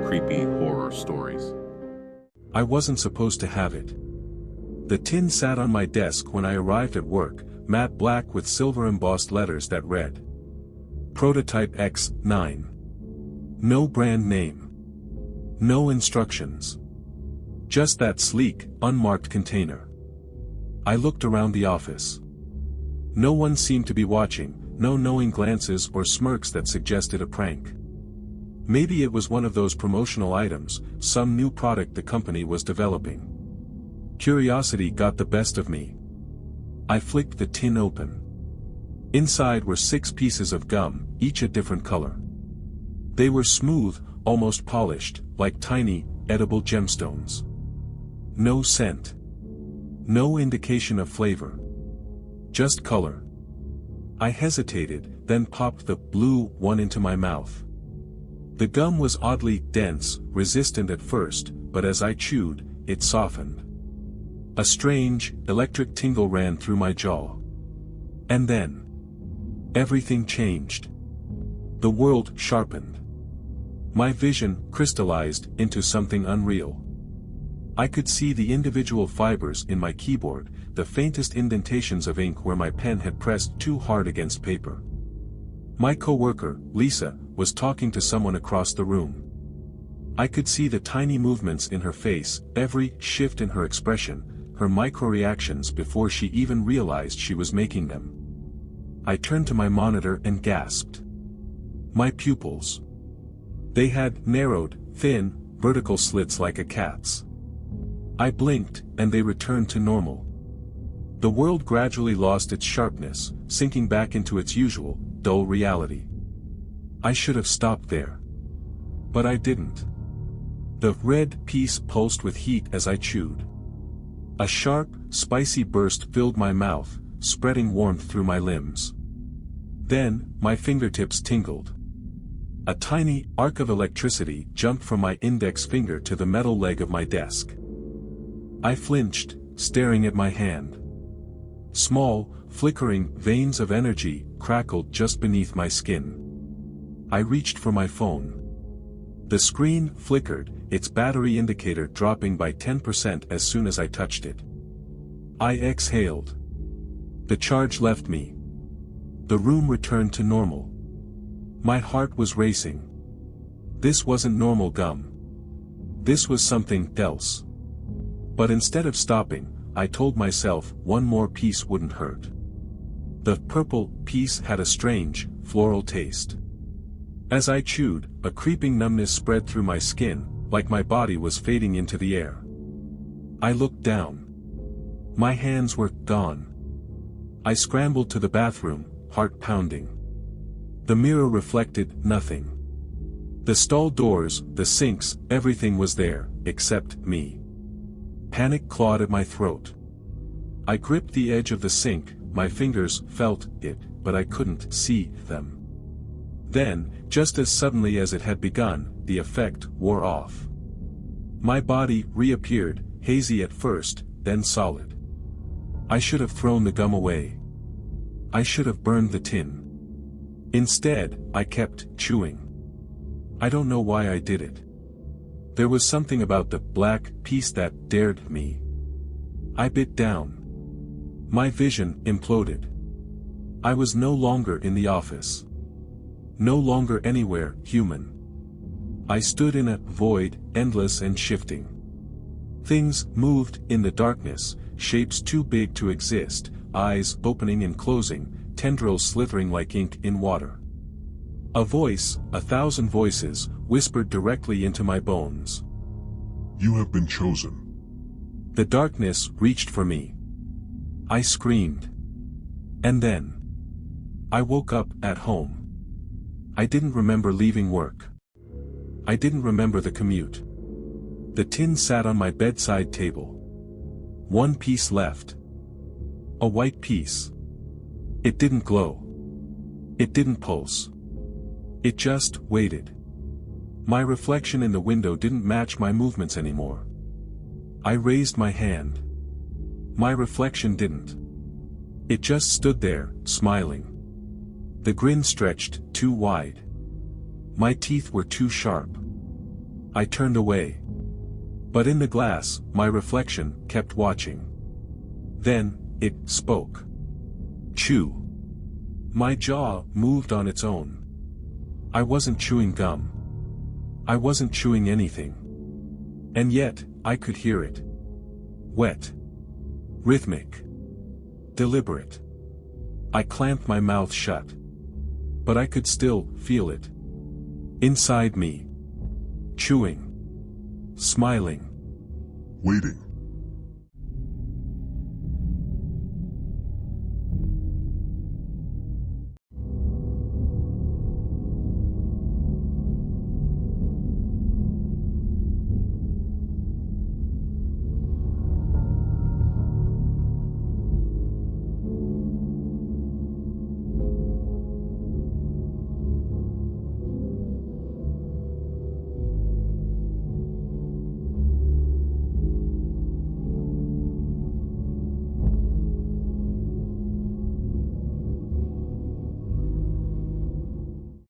creepy horror stories. I wasn't supposed to have it. The tin sat on my desk when I arrived at work, matte black with silver embossed letters that read, Prototype X9. No brand name. No instructions. Just that sleek, unmarked container. I looked around the office. No one seemed to be watching, no knowing glances or smirks that suggested a prank. Maybe it was one of those promotional items, some new product the company was developing. Curiosity got the best of me. I flicked the tin open. Inside were 6 pieces of gum, each a different color. They were smooth, almost polished, like tiny, edible gemstones. No scent. No indication of flavor. Just color. I hesitated, then popped the blue one into my mouth. The gum was oddly dense, resistant at first, but as I chewed, it softened. A strange, electric tingle ran through my jaw. And then, everything changed. The world sharpened. My vision crystallized into something unreal. I could see the individual fibers in my keyboard, the faintest indentations of ink where my pen had pressed too hard against paper. My coworker, Lisa, was talking to someone across the room. I could see the tiny movements in her face, every shift in her expression, her micro-reactions before she even realized she was making them. I turned to my monitor and gasped. My pupils. They had narrowed, thin, vertical slits like a cat's. I blinked, and they returned to normal. The world gradually lost its sharpness, sinking back into its usual, dull reality. I should have stopped there. But I didn't. The red piece pulsed with heat as I chewed. A sharp, spicy burst filled my mouth, spreading warmth through my limbs. Then, my fingertips tingled. A tiny arc of electricity jumped from my index finger to the metal leg of my desk. I flinched, staring at my hand. Small, flickering veins of energy crackled just beneath my skin. I reached for my phone. The screen flickered, its battery indicator dropping by 10% as soon as I touched it. I exhaled. The charge left me. The room returned to normal. My heart was racing. This wasn't normal gum. This was something else. But instead of stopping, I told myself one more piece wouldn't hurt. The purple piece had a strange, floral taste. As I chewed, a creeping numbness spread through my skin, like my body was fading into the air. I looked down. My hands were gone. I scrambled to the bathroom, heart pounding. The mirror reflected nothing. The stall doors, the sinks, everything was there, except me. Panic clawed at my throat. I gripped the edge of the sink, my fingers felt it, but I couldn't see them. Then, just as suddenly as it had begun, the effect wore off. My body reappeared, hazy at first, then solid. I should have thrown the gum away. I should have burned the tin. Instead, I kept chewing. I don't know why I did it. There was something about the black piece that dared me. I bit down. My vision imploded. I was no longer in the office. No longer anywhere human. I stood in a void, endless and shifting. Things moved in the darkness, shapes too big to exist, eyes opening and closing, tendrils slithering like ink in water. A voice, 1,000 voices, whispered directly into my bones. You have been chosen. The darkness reached for me. I screamed. And then, I woke up at home. I didn't remember leaving work. I didn't remember the commute. The tin sat on my bedside table. One piece left. A white piece. It didn't glow. It didn't pulse. It just waited. My reflection in the window didn't match my movements anymore. I raised my hand. My reflection didn't. It just stood there, smiling. The grin stretched too wide. My teeth were too sharp. I turned away. But in the glass, my reflection kept watching. Then, it spoke. Chew. My jaw moved on its own. I wasn't chewing gum. I wasn't chewing anything. And yet, I could hear it. Wet. Rhythmic. Deliberate. I clamped my mouth shut. But I could still feel it. Inside me. Chewing. Smiling. Waiting.